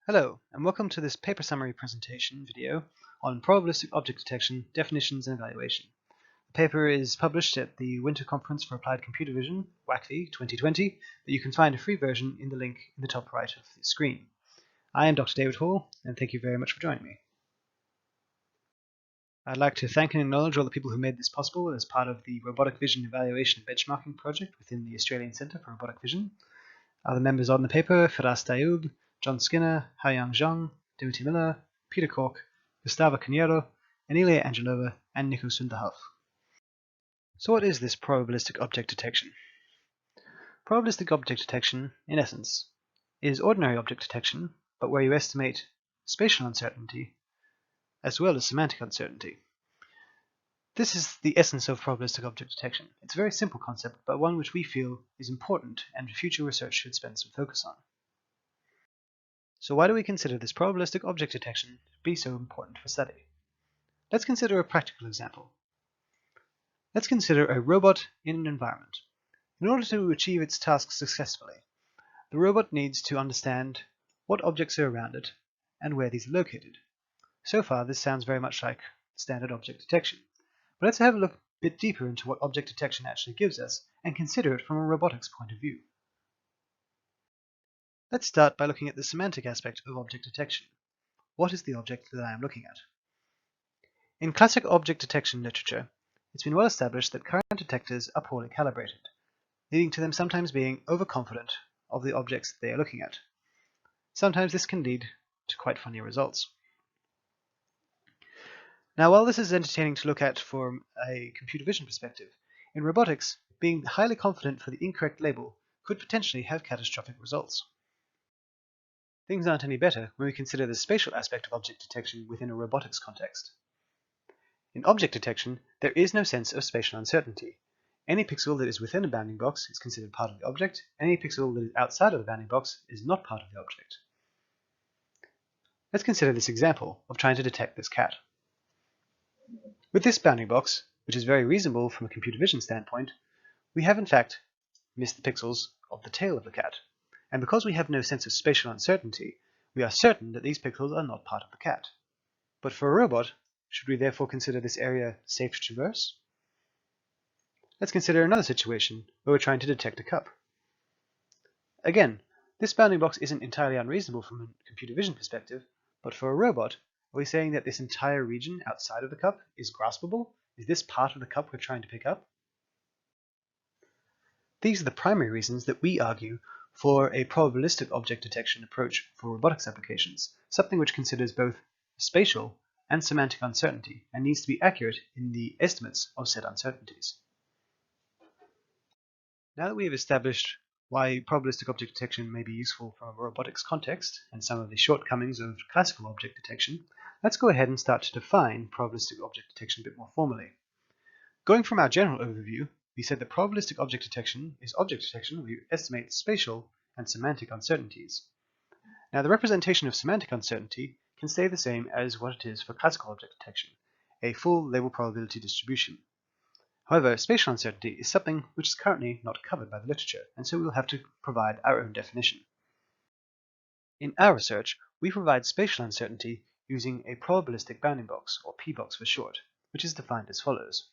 Hello, and welcome to this paper summary presentation video on probabilistic object detection, definitions, and evaluation. The paper is published at the Winter Conference for Applied Computer Vision, WACV 2020, but you can find a free version in the link in the top right of the screen. I am Dr. David Hall, and thank you very much for joining me. I'd like to thank and acknowledge all the people who made this possible as part of the Robotic Vision Evaluation Benchmarking Project within the Australian Centre for Robotic Vision. Other members on the paper: Dayoub, John Skinner, Haiyang Zhang, Timothy Miller, Peter Corke, Gustavo Carneiro, Emilia Angelova, and Nico Sünderhauf. So what is this probabilistic object detection? Probabilistic object detection, in essence, is ordinary object detection, but where you estimate spatial uncertainty as well as semantic uncertainty. This is the essence of probabilistic object detection. It's a very simple concept, but one which we feel is important and future research should spend some focus on. So why do we consider this probabilistic object detection to be so important for study? Let's consider a practical example. Let's consider a robot in an environment. In order to achieve its task successfully, the robot needs to understand what objects are around it and where these are located. So far, this sounds very much like standard object detection. But let's have a look a bit deeper into what object detection actually gives us and consider it from a robotics point of view. Let's start by looking at the semantic aspect of object detection. What is the object that I am looking at? In classic object detection literature, it's been well established that current detectors are poorly calibrated, leading to them sometimes being overconfident of the objects that they are looking at. Sometimes this can lead to quite funny results. Now, while this is entertaining to look at from a computer vision perspective, in robotics, being highly confident for the incorrect label could potentially have catastrophic results. Things aren't any better when we consider the spatial aspect of object detection within a robotics context. In object detection, there is no sense of spatial uncertainty. Any pixel that is within a bounding box is considered part of the object, and any pixel that is outside of the bounding box is not part of the object. Let's consider this example of trying to detect this cat. With this bounding box, which is very reasonable from a computer vision standpoint, we have in fact missed the pixels of the tail of the cat. And because we have no sense of spatial uncertainty, we are certain that these pixels are not part of the cat. But for a robot, should we therefore consider this area safe to traverse? Let's consider another situation where we're trying to detect a cup. Again, this bounding box isn't entirely unreasonable from a computer vision perspective, but for a robot, are we saying that this entire region outside of the cup is graspable? Is this part of the cup we're trying to pick up? These are the primary reasons that we argue for a probabilistic object detection approach for robotics applications, something which considers both spatial and semantic uncertainty and needs to be accurate in the estimates of said uncertainties. Now that we have established why probabilistic object detection may be useful from a robotics context and some of the shortcomings of classical object detection, let's go ahead and start to define probabilistic object detection a bit more formally. Going from our general overview, we said that probabilistic object detection is object detection where you estimate spatial and semantic uncertainties. Now, the representation of semantic uncertainty can stay the same as what it is for classical object detection, a full label probability distribution. However, spatial uncertainty is something which is currently not covered by the literature, and so we will have to provide our own definition. In our research, we provide spatial uncertainty using a probabilistic bounding box, or P-box for short, which is defined as follows.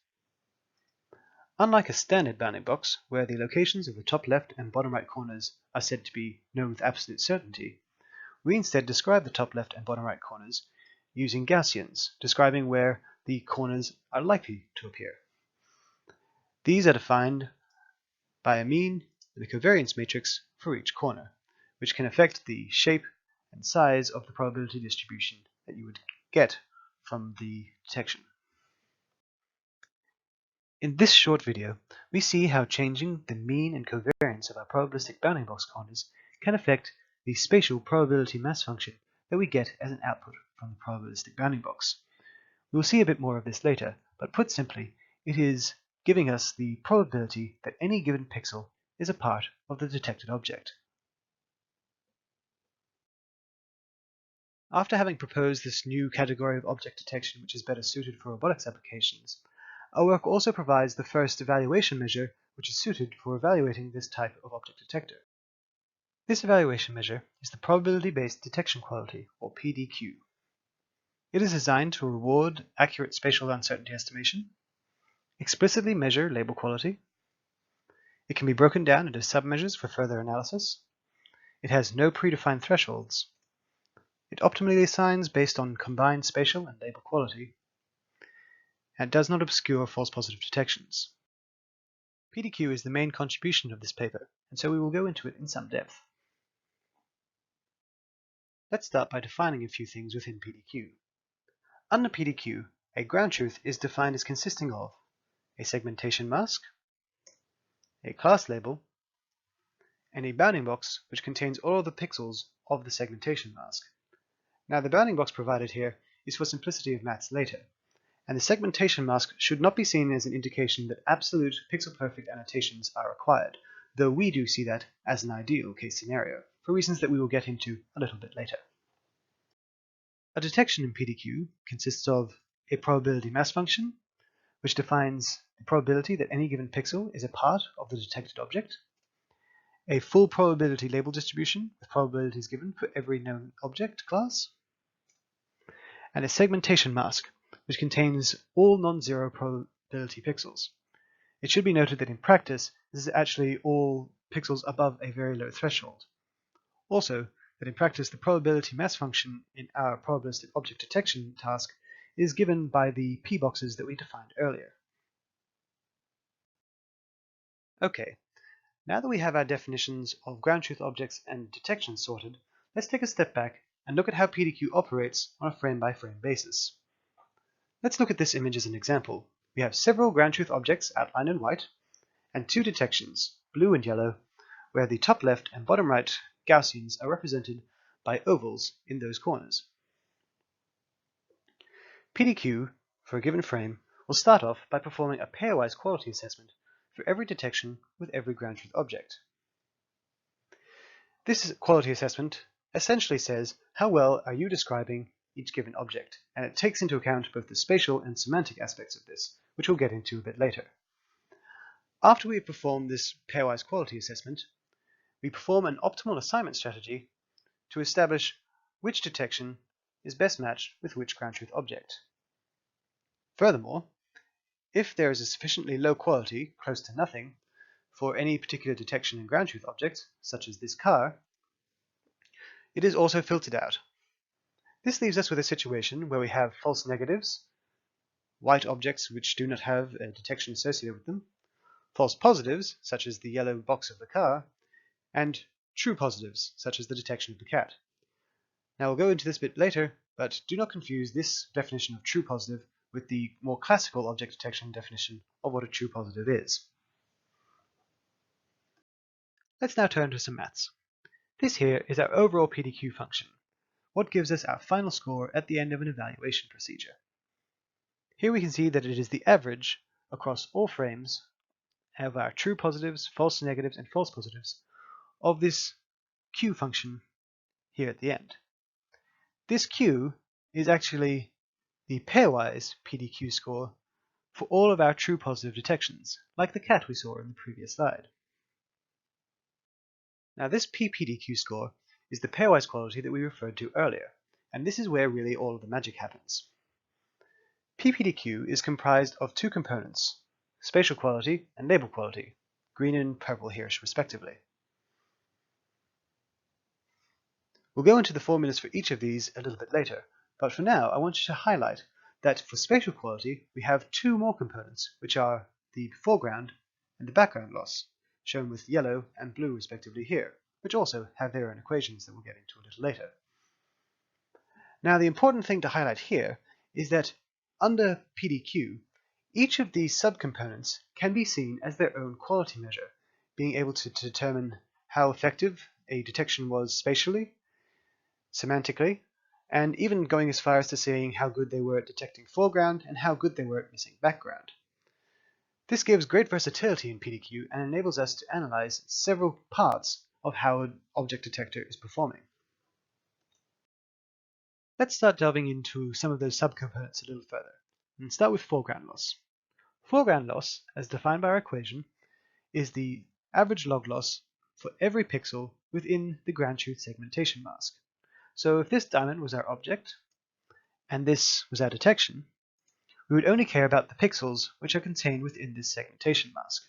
Unlike a standard bounding box, where the locations of the top left and bottom right corners are said to be known with absolute certainty, we instead describe the top left and bottom right corners using Gaussians, describing where the corners are likely to appear. These are defined by a mean and a covariance matrix for each corner, which can affect the shape and size of the probability distribution that you would get from the detection. In this short video, we see how changing the mean and covariance of our probabilistic bounding box corners can affect the spatial probability mass function that we get as an output from the probabilistic bounding box. We will see a bit more of this later, but put simply, it is giving us the probability that any given pixel is a part of the detected object. After having proposed this new category of object detection which is better suited for robotics applications, our work also provides the first evaluation measure which is suited for evaluating this type of object detector. This evaluation measure is the probability-based detection quality, or PDQ. It is designed to reward accurate spatial uncertainty estimation, explicitly measure label quality. It can be broken down into submeasures for further analysis. It has no predefined thresholds. It optimally assigns based on combined spatial and label quality, and does not obscure false positive detections. PDQ is the main contribution of this paper, and so we will go into it in some depth. Let's start by defining a few things within PDQ. Under PDQ, a ground truth is defined as consisting of a segmentation mask, a class label, and a bounding box which contains all of the pixels of the segmentation mask. Now the bounding box provided here is for simplicity of maths later, and the segmentation mask should not be seen as an indication that absolute pixel-perfect annotations are required, though we do see that as an ideal case scenario, for reasons that we will get into a little bit later. A detection in PDQ consists of a probability mass function, which defines the probability that any given pixel is a part of the detected object, a full probability label distribution with probabilities given for every known object class, and a segmentation mask, which contains all non-zero probability pixels. It should be noted that in practice, this is actually all pixels above a very low threshold. Also, that in practice the probability mass function in our probabilistic object detection task is given by the p boxes that we defined earlier. Okay, now that we have our definitions of ground truth objects and detections sorted, let's take a step back and look at how PDQ operates on a frame-by-frame basis. Let's look at this image as an example. We have several ground truth objects outlined in white, and two detections, blue and yellow, where the top left and bottom right Gaussians are represented by ovals in those corners. PDQ, for a given frame, will start off by performing a pairwise quality assessment for every detection with every ground truth object. This quality assessment essentially says how well are you describing each given object, and it takes into account both the spatial and semantic aspects of this, which we'll get into a bit later. After we have performed this pairwise quality assessment, we perform an optimal assignment strategy to establish which detection is best matched with which ground truth object. Furthermore, if there is a sufficiently low quality, close to nothing, for any particular detection in ground truth object, such as this car, it is also filtered out. This leaves us with a situation where we have false negatives, white objects which do not have a detection associated with them, false positives, such as the yellow box of the car, and true positives, such as the detection of the cat. Now we'll go into this a bit later, but do not confuse this definition of true positive with the more classical object detection definition of what a true positive is. Let's now turn to some maths. This here is our overall PDQ function, what gives us our final score at the end of an evaluation procedure. Here we can see that it is the average across all frames of our true positives, false negatives, and false positives of this Q function here at the end. This Q is actually the pairwise PDQ score for all of our true positive detections, like the cat we saw in the previous slide. Now this PPDQ score is the pairwise quality that we referred to earlier, and this is where really all of the magic happens. PPDQ is comprised of two components, spatial quality and label quality, green and purple here respectively. We'll go into the formulas for each of these a little bit later, but for now I want you to highlight that for spatial quality we have two more components, which are the foreground and the background loss, shown with yellow and blue respectively here, which also have their own equations that we'll get into a little later. Now the important thing to highlight here is that under PDQ, each of these subcomponents can be seen as their own quality measure, being able to determine how effective a detection was spatially, semantically, and even going as far as to saying how good they were at detecting foreground and how good they were at missing background. This gives great versatility in PDQ and enables us to analyze several parts of how an object detector is performing. Let's start delving into some of those subcomponents a little further, and start with foreground loss. Foreground loss, as defined by our equation, is the average log loss for every pixel within the ground truth segmentation mask. So if this diamond was our object, and this was our detection, we would only care about the pixels which are contained within this segmentation mask.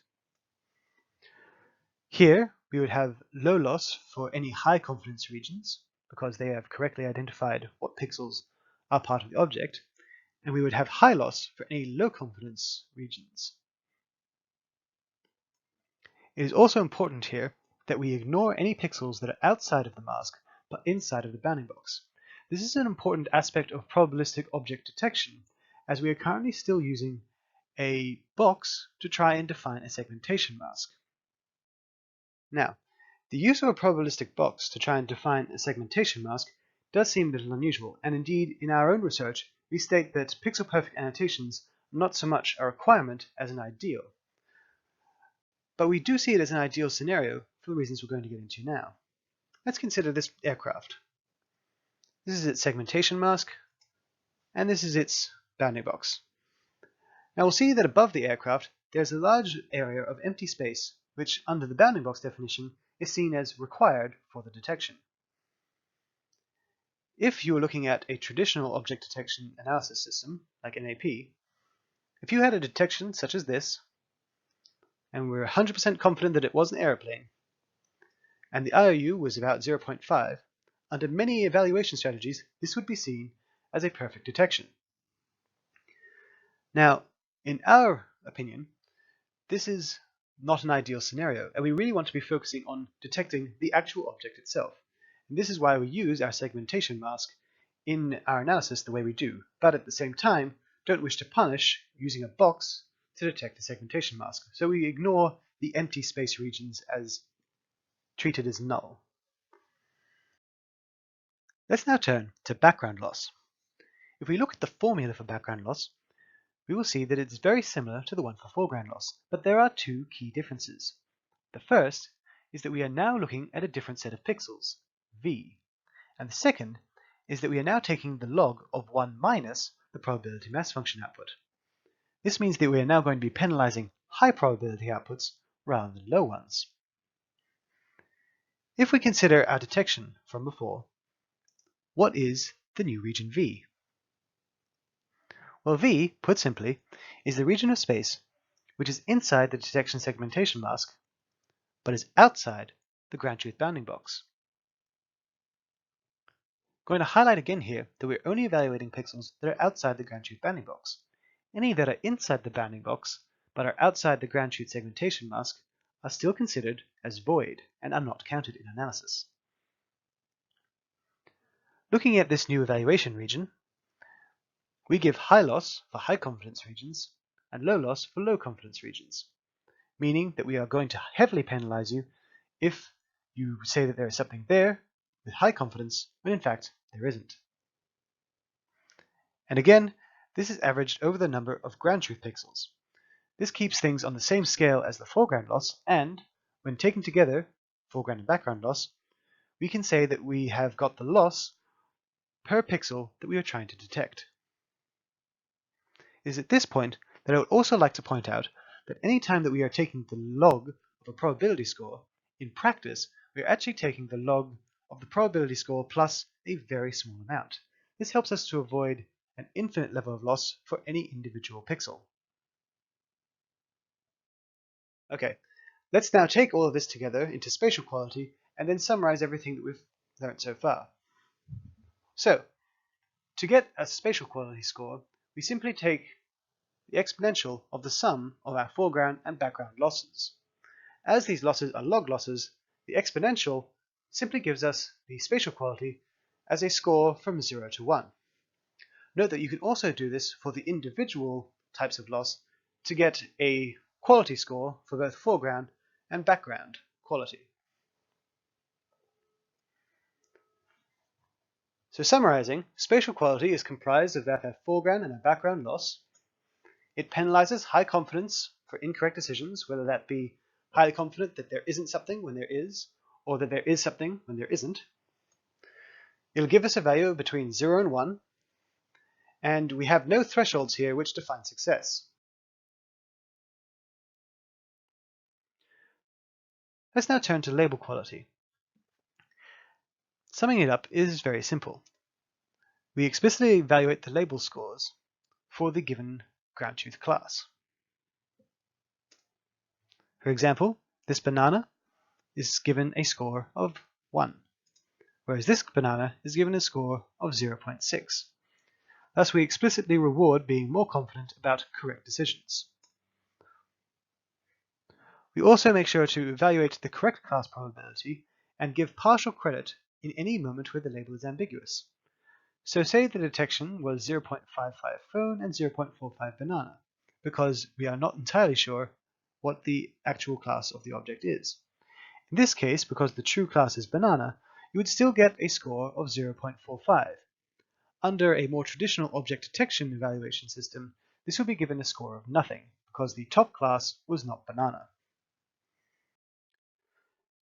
Here, we would have low loss for any high confidence regions, because they have correctly identified what pixels are part of the object, and we would have high loss for any low confidence regions. It is also important here that we ignore any pixels that are outside of the mask but inside of the bounding box. This is an important aspect of probabilistic object detection, as we are currently still using a box to try and define a segmentation mask. Now, the use of a probabilistic box to try and define a segmentation mask does seem a little unusual, and indeed in our own research we state that pixel-perfect annotations are not so much a requirement as an ideal. But we do see it as an ideal scenario for the reasons we're going to get into now. Let's consider this aircraft. This is its segmentation mask, and this is its bounding box. Now we'll see that above the aircraft there's a large area of empty space which, under the bounding box definition, is seen as required for the detection. If you were looking at a traditional object detection analysis system, like NAP, if you had a detection such as this, and we're 100% confident that it was an airplane, and the IOU was about 0.5, under many evaluation strategies, this would be seen as a perfect detection. Now, in our opinion, this is not an ideal scenario, and we really want to be focusing on detecting the actual object itself. And this is why we use our segmentation mask in our analysis the way we do, but at the same time don't wish to punish using a box to detect the segmentation mask. So we ignore the empty space regions as treated as null. Let's now turn to background loss. If we look at the formula for background loss, we will see that it's very similar to the one for foreground loss, but there are two key differences. The first is that we are now looking at a different set of pixels, V, and the second is that we are now taking the log of 1 minus the probability mass function output. This means that we are now going to be penalizing high probability outputs rather than low ones. If we consider our detection from before, what is the new region V? Well, V, put simply, is the region of space which is inside the detection segmentation mask, but is outside the ground truth bounding box. I'm going to highlight again here that we're only evaluating pixels that are outside the ground truth bounding box. Any that are inside the bounding box, but are outside the ground truth segmentation mask, are still considered as void and are not counted in analysis. Looking at this new evaluation region, we give high loss for high confidence regions and low loss for low confidence regions, meaning that we are going to heavily penalize you if you say that there is something there with high confidence when in fact there isn't. And again, this is averaged over the number of ground truth pixels. This keeps things on the same scale as the foreground loss, and when taken together, foreground and background loss, we can say that we have got the loss per pixel that we are trying to detect. It is at this point that I would also like to point out that any time that we are taking the log of a probability score, in practice we are actually taking the log of the probability score plus a very small amount. This helps us to avoid an infinite level of loss for any individual pixel. Okay, let's now take all of this together into spatial quality and then summarize everything that we've learned so far. So, to get a spatial quality score, we simply take the exponential of the sum of our foreground and background losses. As these losses are log losses, the exponential simply gives us the spatial quality as a score from 0 to 1. Note that you can also do this for the individual types of loss to get a quality score for both foreground and background quality. So summarizing, spatial quality is comprised of our foreground and our background loss. It penalizes high confidence for incorrect decisions, whether that be highly confident that there isn't something when there is, or that there is something when there isn't. It'll give us a value between 0 and 1, and we have no thresholds here which define success. Let's now turn to label quality. Summing it up is very simple. We explicitly evaluate the label scores for the given ground truth class. For example, this banana is given a score of 1, whereas this banana is given a score of 0.6. Thus, we explicitly reward being more confident about correct decisions. We also make sure to evaluate the correct class probability and give partial credit in any moment where the label is ambiguous. So say the detection was 0.55 phone and 0.45 banana, because we are not entirely sure what the actual class of the object is. In this case, because the true class is banana, you would still get a score of 0.45. Under a more traditional object detection evaluation system, this would be given a score of nothing, because the top class was not banana.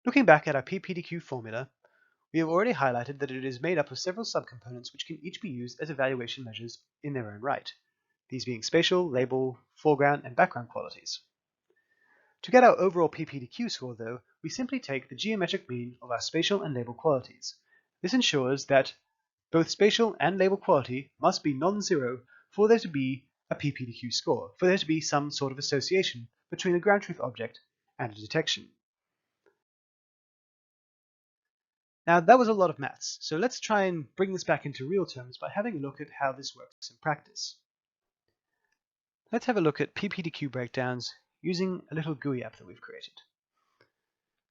Looking back at our PPDQ formula, we have already highlighted that it is made up of several subcomponents which can each be used as evaluation measures in their own right, these being spatial, label, foreground, and background qualities. To get our overall PPDQ score, though, we simply take the geometric mean of our spatial and label qualities. This ensures that both spatial and label quality must be non-zero for there to be a PPDQ score, for there to be some sort of association between a ground truth object and a detection. Now that was a lot of maths, so let's try and bring this back into real terms by having a look at how this works in practice. Let's have a look at PPDQ breakdowns using a little GUI app that we've created.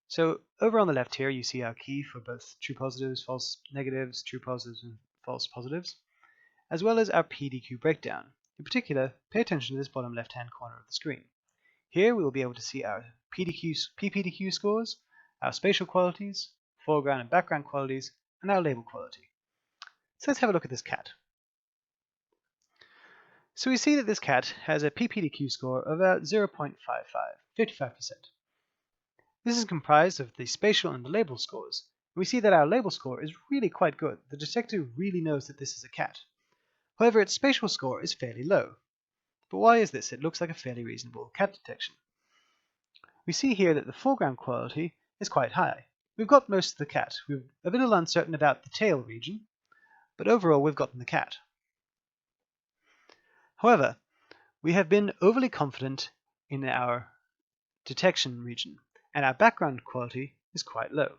So over on the left here, you see our key for both true positives, false negatives, true positives, and false positives, as well as our PDQ breakdown. In particular, pay attention to this bottom left-hand corner of the screen. Here we will be able to see our PPDQ scores, our spatial qualities, foreground and background qualities, and our label quality. So let's have a look at this cat. So we see that this cat has a PPDQ score of about 0.55, 55%. This is comprised of the spatial and the label scores. We see that our label score is really quite good. The detector really knows that this is a cat. However, its spatial score is fairly low. But why is this? It looks like a fairly reasonable cat detection. We see here that the foreground quality is quite high. We've got most of the cat. We're a little uncertain about the tail region, but overall we've gotten the cat. However, we have been overly confident in our detection region, and our background quality is quite low.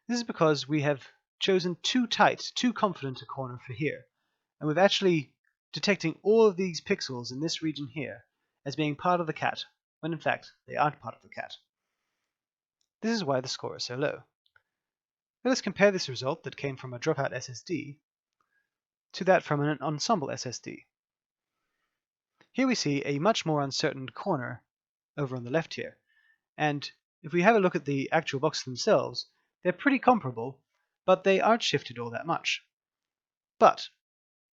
This is because we have chosen too tight, too confident a corner for here, and we're actually detecting all of these pixels in this region here as being part of the cat, when in fact they aren't part of the cat. This is why the score is so low. Let us compare this result that came from a dropout SSD to that from an ensemble SSD. Here we see a much more uncertain corner over on the left here, and if we have a look at the actual boxes themselves, they're pretty comparable, but they aren't shifted all that much. But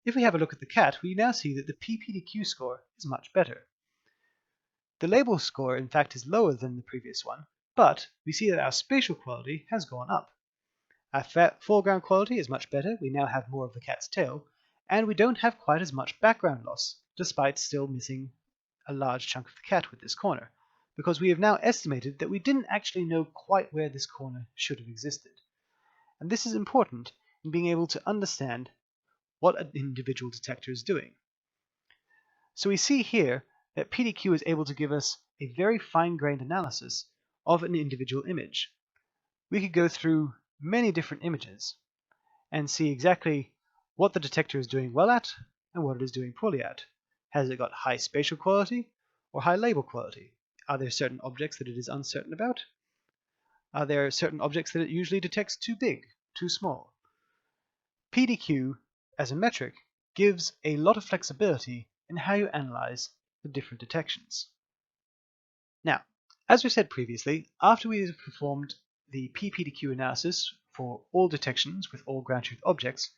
if we have a look at the cat, we now see that the PPDQ score is much better. The label score, in fact, is lower than the previous one, but we see that our spatial quality has gone up. Our foreground quality is much better, we now have more of the cat's tail, and we don't have quite as much background loss, despite still missing a large chunk of the cat with this corner, because we have now estimated that we didn't actually know quite where this corner should have existed. And this is important in being able to understand what an individual detector is doing. So we see here that PDQ is able to give us a very fine-grained analysis of an individual image. We could go through many different images and see exactly what the detector is doing well at and what it is doing poorly at. Has it got high spatial quality or high label quality? Are there certain objects that it is uncertain about? Are there certain objects that it usually detects too big, too small? PDQ, as a metric, gives a lot of flexibility in how you analyze the different detections. Now, as we said previously, after we have performed the PPDQ analysis for all detections with all ground truth objects,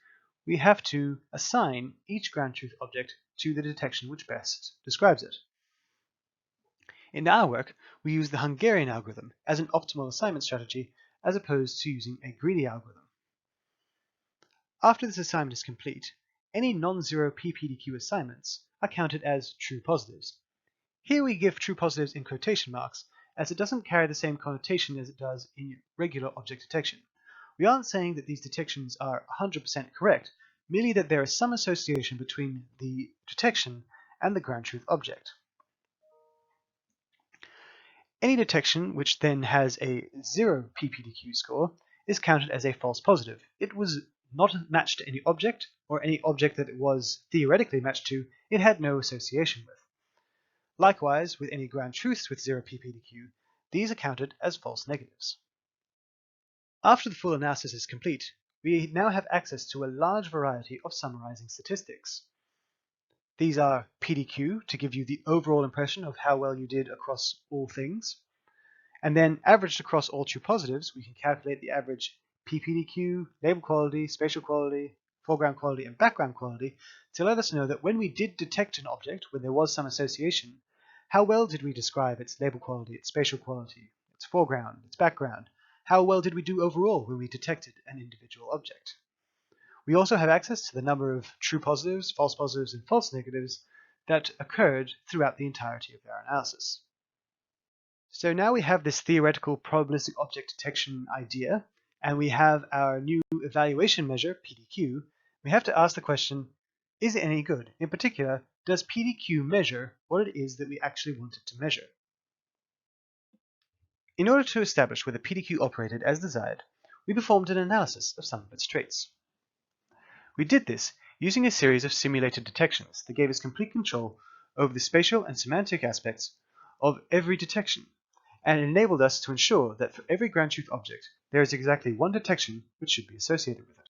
we have to assign each ground truth object to the detection which best describes it. In our work, we use the Hungarian algorithm as an optimal assignment strategy as opposed to using a greedy algorithm. After this assignment is complete, any non-zero PPDQ assignments are counted as true positives. Here we give true positives in quotation marks as it doesn't carry the same connotation as it does in regular object detection. We aren't saying that these detections are 100% correct, merely that there is some association between the detection and the ground truth object. Any detection which then has a 0 PPDQ score is counted as a false positive. It was not matched to any object, or any object that it was theoretically matched to, it had no association with. Likewise, with any ground truths with 0 PPDQ, these are counted as false negatives. After the full analysis is complete, we now have access to a large variety of summarizing statistics. These are PDQ to give you the overall impression of how well you did across all things, and then averaged across all true positives, we can calculate the average PPDQ, label quality, spatial quality, foreground quality, and background quality to let us know that when we did detect an object, when there was some association, how well did we describe its label quality, its spatial quality, its foreground, its background? How well did we do overall when we detected an individual object? We also have access to the number of true positives, and false negatives that occurred throughout the entirety of our analysis. So now we have this theoretical probabilistic object detection idea, and we have our new evaluation measure, PDQ. We have to ask the question, is it any good? In particular, does PDQ measure what it is that we actually want it to measure? In order to establish whether PDQ operated as desired, we performed an analysis of some of its traits. We did this using a series of simulated detections that gave us complete control over the spatial and semantic aspects of every detection, and enabled us to ensure that for every ground truth object, there is exactly one detection which should be associated with it.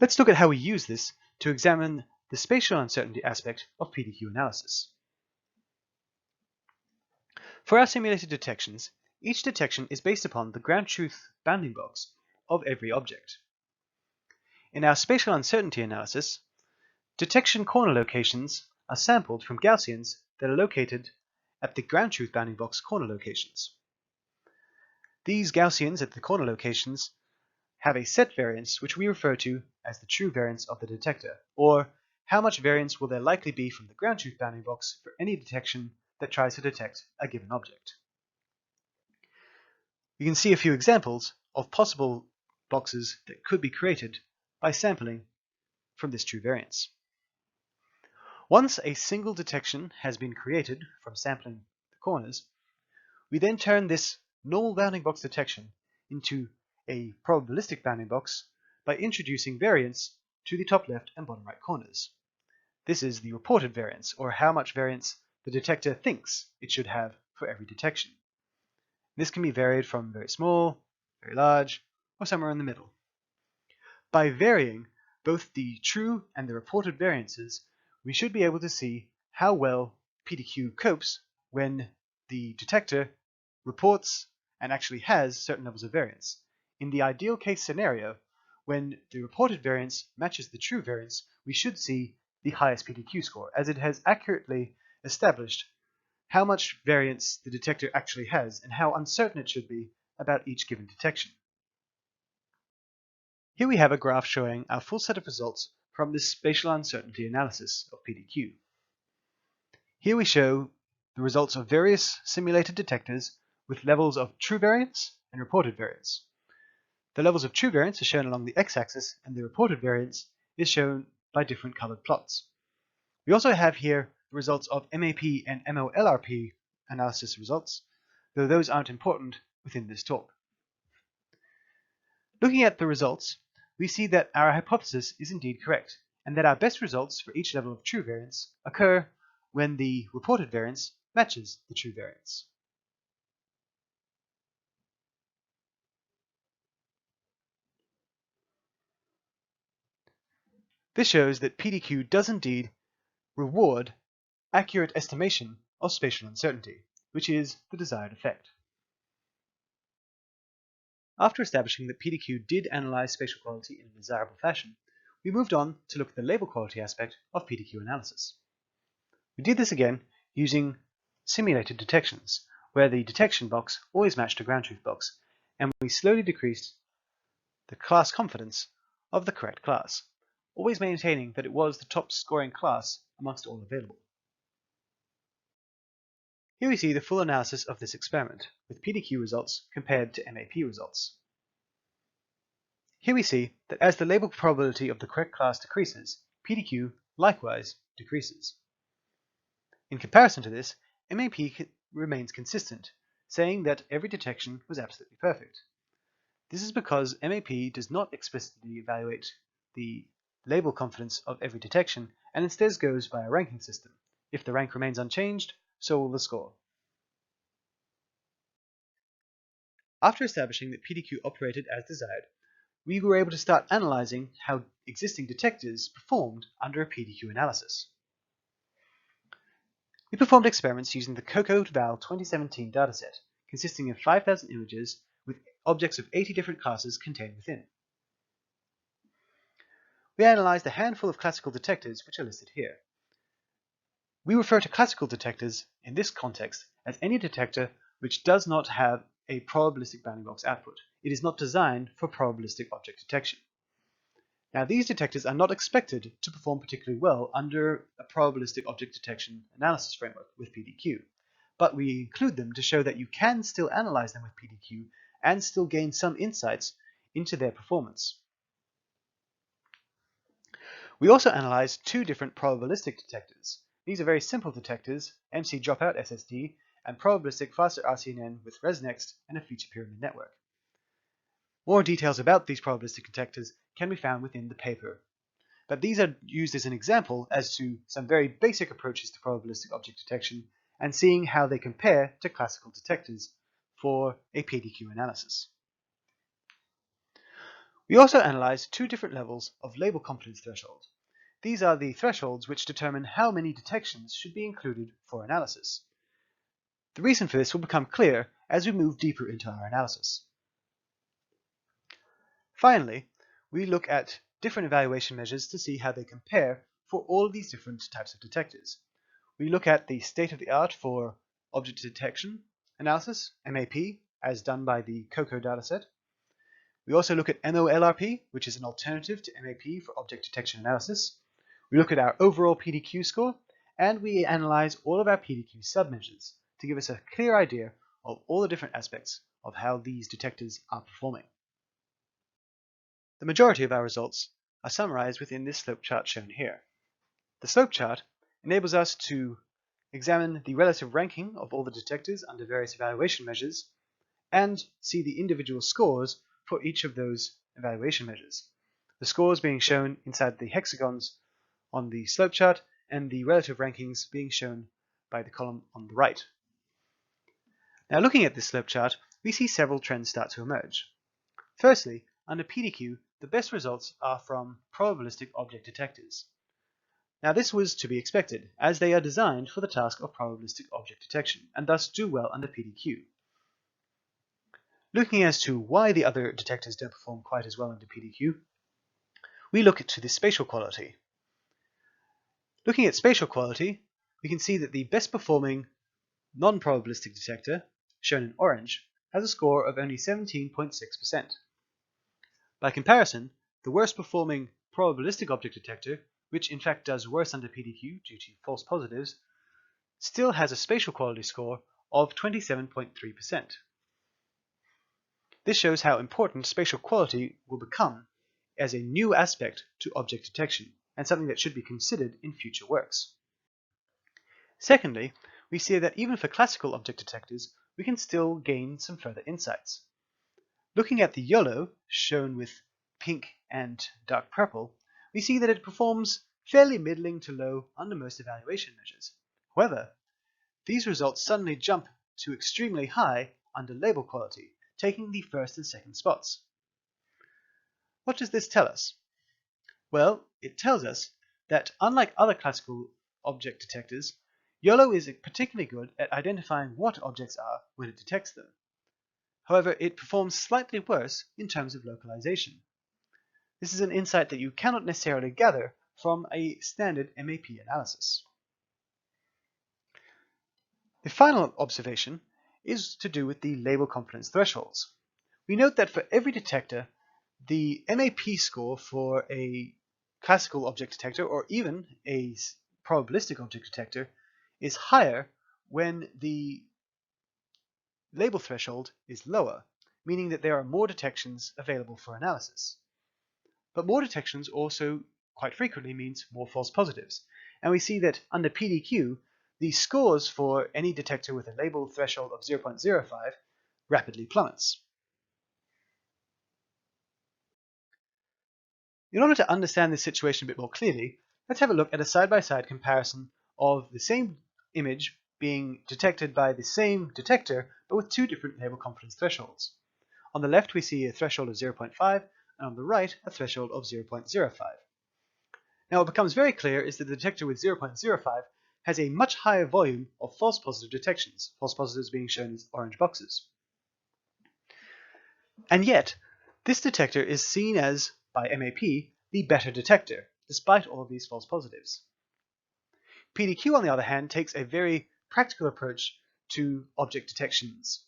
Let's look at how we use this to examine the spatial uncertainty aspect of PDQ analysis. For our simulated detections, each detection is based upon the ground truth bounding box of every object. In our spatial uncertainty analysis, detection corner locations are sampled from Gaussians that are located at the ground truth bounding box corner locations. These Gaussians at the corner locations have a set variance which we refer to as the true variance of the detector, or how much variance will there likely be from the ground truth bounding box for any detection that tries to detect a given object. You can see a few examples of possible boxes that could be created by sampling from this true variance. Once a single detection has been created from sampling the corners, we then turn this normal bounding box detection into a probabilistic bounding box by introducing variance to the top left and bottom right corners. This is the reported variance, or how much variance the detector thinks it should have for every detection. This can be varied from very small, very large, or somewhere in the middle. By varying both the true and the reported variances, we should be able to see how well PDQ copes when the detector reports and actually has certain levels of variance. In the ideal case scenario, when the reported variance matches the true variance, we should see the highest PDQ score, as it has accurately established how much variance the detector actually has and how uncertain it should be about each given detection. Here we have a graph showing our full set of results from this spatial uncertainty analysis of PDQ. Here we show the results of various simulated detectors with levels of true variance and reported variance. The levels of true variance are shown along the x-axis, and the reported variance is shown by different colored plots. We also have here the results of MAP and MOLRP analysis results, though those aren't important within this talk. Looking at the results, we see that our hypothesis is indeed correct, and that our best results for each level of true variance occur when the reported variance matches the true variance. This shows that PDQ does indeed reward accurate estimation of spatial uncertainty, which is the desired effect. After establishing that PDQ did analyze spatial quality in a desirable fashion, we moved on to look at the label quality aspect of PDQ analysis. We did this again using simulated detections, where the detection box always matched a ground truth box, and we slowly decreased the class confidence of the correct class, always maintaining that it was the top scoring class amongst all available. Here we see the full analysis of this experiment, with PDQ results compared to MAP results. Here we see that as the label probability of the correct class decreases, PDQ likewise decreases. In comparison to this, MAP remains consistent, saying that every detection was absolutely perfect. This is because MAP does not explicitly evaluate the label confidence of every detection and instead goes by a ranking system. If the rank remains unchanged, so will the score. After establishing that PDQ operated as desired, we were able to start analyzing how existing detectors performed under a PDQ analysis. We performed experiments using the Corke 2017 dataset, consisting of 5,000 images with objects of 80 different classes contained within. We analyzed a handful of classical detectors which are listed here. We refer to classical detectors in this context as any detector which does not have a probabilistic bounding box output. It is not designed for probabilistic object detection. Now, these detectors are not expected to perform particularly well under a probabilistic object detection analysis framework with PDQ, but we include them to show that you can still analyze them with PDQ and still gain some insights into their performance. We also analyzed two different probabilistic detectors. These are very simple detectors, MC dropout SSD, and probabilistic faster RCNN with ResNext and a feature pyramid network. More details about these probabilistic detectors can be found within the paper, but these are used as an example as to some very basic approaches to probabilistic object detection and seeing how they compare to classical detectors for a PDQ analysis. We also analyzed two different levels of label confidence threshold. These are the thresholds which determine how many detections should be included for analysis. The reason for this will become clear as we move deeper into our analysis. Finally, we look at different evaluation measures to see how they compare for all of these different types of detectors. We look at the state-of-the-art for object detection analysis, MAP, as done by the Corke dataset. We also look at MOLRP, which is an alternative to MAP for object detection analysis. We look at our overall PDQ score, and we analyze all of our PDQ submeasures to give us a clear idea of all the different aspects of how these detectors are performing. The majority of our results are summarized within this slope chart shown here. The slope chart enables us to examine the relative ranking of all the detectors under various evaluation measures and see the individual scores for each of those evaluation measures. The scores being shown inside the hexagons on the slope chart and the relative rankings being shown by the column on the right. Now, looking at this slope chart, we see several trends start to emerge. Firstly, under PDQ, the best results are from probabilistic object detectors. Now, this was to be expected, as they are designed for the task of probabilistic object detection, and thus do well under PDQ. Looking as to why the other detectors don't perform quite as well under PDQ, we look to the spatial quality. Looking at spatial quality, we can see that the best performing non-probabilistic detector, shown in orange, has a score of only 17.6%. By comparison, the worst performing probabilistic object detector, which in fact does worse under PDQ due to false positives, still has a spatial quality score of 27.3%. This shows how important spatial quality will become as a new aspect to object detection and something that should be considered in future works. Secondly, we see that even for classical object detectors, we can still gain some further insights. Looking at the YOLO, shown with pink and dark purple, we see that it performs fairly middling to low under most evaluation measures. However, these results suddenly jump to extremely high under label quality, taking the first and second spots. What does this tell us? Well, it tells us that unlike other classical object detectors, YOLO is particularly good at identifying what objects are when it detects them. However, it performs slightly worse in terms of localization. This is an insight that you cannot necessarily gather from a standard MAP analysis. The final observation is to do with the label confidence thresholds. We note that for every detector, the MAP score for a classical object detector or even a probabilistic object detector is higher when the label threshold is lower, meaning that there are more detections available for analysis. But more detections also quite frequently means more false positives. And we see that under PDQ, the scores for any detector with a label threshold of 0.05 rapidly plummets. In order to understand this situation a bit more clearly, let's have a look at a side-by-side comparison of the same image being detected by the same detector, but with two different label confidence thresholds. On the left, we see a threshold of 0.5, and on the right, a threshold of 0.05. Now, what becomes very clear is that the detector with 0.05 has a much higher volume of false positive detections, false positives being shown as orange boxes. And yet, this detector is seen as, by MAP, the better detector, despite all of these false positives. PDQ, on the other hand, takes a very practical approach to object detections.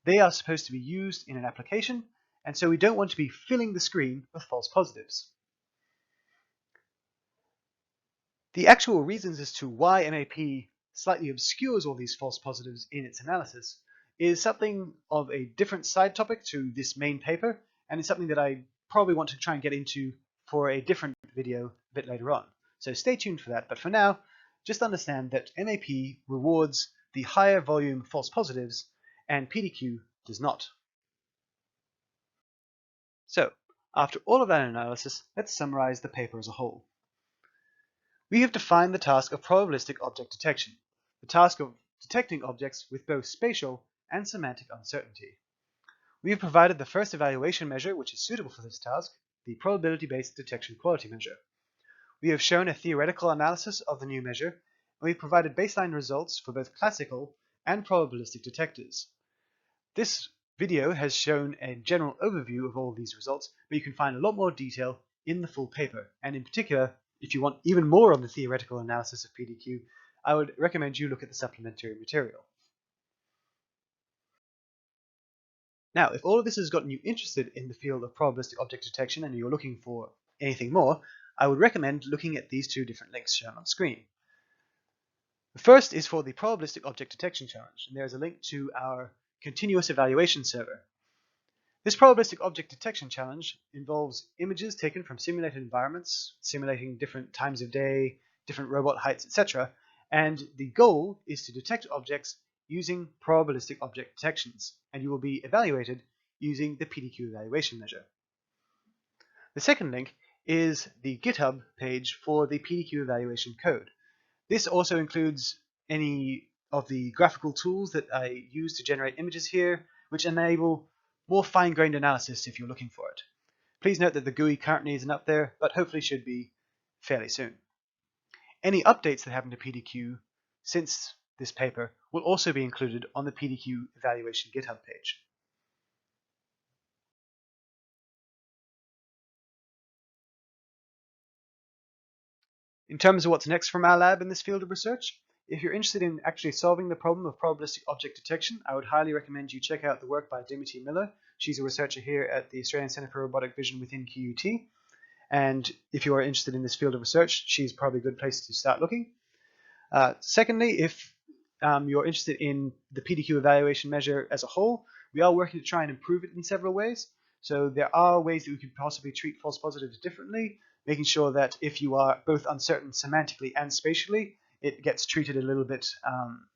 They are supposed to be used in an application, and so we don't want to be filling the screen with false positives. The actual reasons as to why MAP slightly obscures all these false positives in its analysis is something of a different side topic to this main paper, and it's something that I probably want to try and get into for a different video a bit later on. So stay tuned for that, but for now, just understand that MAP rewards the higher volume false positives, and PDQ does not. So, after all of that analysis, let's summarize the paper as a whole. We have defined the task of probabilistic object detection, the task of detecting objects with both spatial and semantic uncertainty. We have provided the first evaluation measure which is suitable for this task, the probability-based detection quality measure. We have shown a theoretical analysis of the new measure, and we have provided baseline results for both classical and probabilistic detectors. This video has shown a general overview of all of these results, but you can find a lot more detail in the full paper, and in particular, if you want even more on the theoretical analysis of PDQ, I would recommend you look at the supplementary material. Now, if all of this has gotten you interested in the field of probabilistic object detection and you're looking for anything more, I would recommend looking at these two different links shown on screen. The first is for the Probabilistic Object Detection Challenge, and there is a link to our continuous evaluation server. This Probabilistic Object Detection Challenge involves images taken from simulated environments, simulating different times of day, different robot heights, etc., and the goal is to detect objects using probabilistic object detections, and you will be evaluated using the PDQ evaluation measure. The second link is the GitHub page for the PDQ evaluation code. This also includes any of the graphical tools that I use to generate images here, which enable more fine-grained analysis if you're looking for it. Please note that the GUI currently isn't up there, but hopefully should be fairly soon. Any updates that happen to PDQ since this paper will also be included on the PDQ evaluation GitHub page. In terms of what's next from our lab in this field of research, if you're interested in actually solving the problem of probabilistic object detection, I would highly recommend you check out the work by Dimity Miller. She's a researcher here at the Australian Centre for Robotic Vision within QUT. And if you are interested in this field of research, she's probably a good place to start looking. Secondly, if you're interested in the PDQ evaluation measure as a whole, we are working to try and improve it in several ways. So there are ways that we could possibly treat false positives differently, making sure that if you are both uncertain semantically and spatially, it gets treated a little bit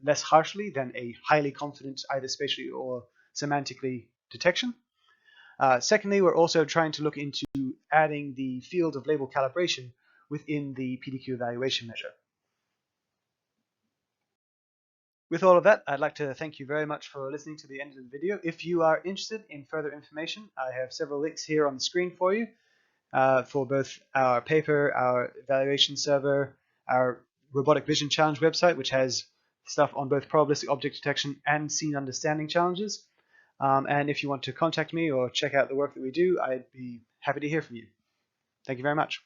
less harshly than a highly confident either spatially or semantically detection. Secondly, we're also trying to look into adding the field of label calibration within the PDQ evaluation measure. With all of that, I'd like to thank you very much for listening to the end of the video. If you are interested in further information, I have several links here on the screen for you for both our paper, our evaluation server, our Robotic Vision Challenge website, which has stuff on both probabilistic object detection and scene understanding challenges. And if you want to contact me or check out the work that we do, I'd be happy to hear from you. Thank you very much.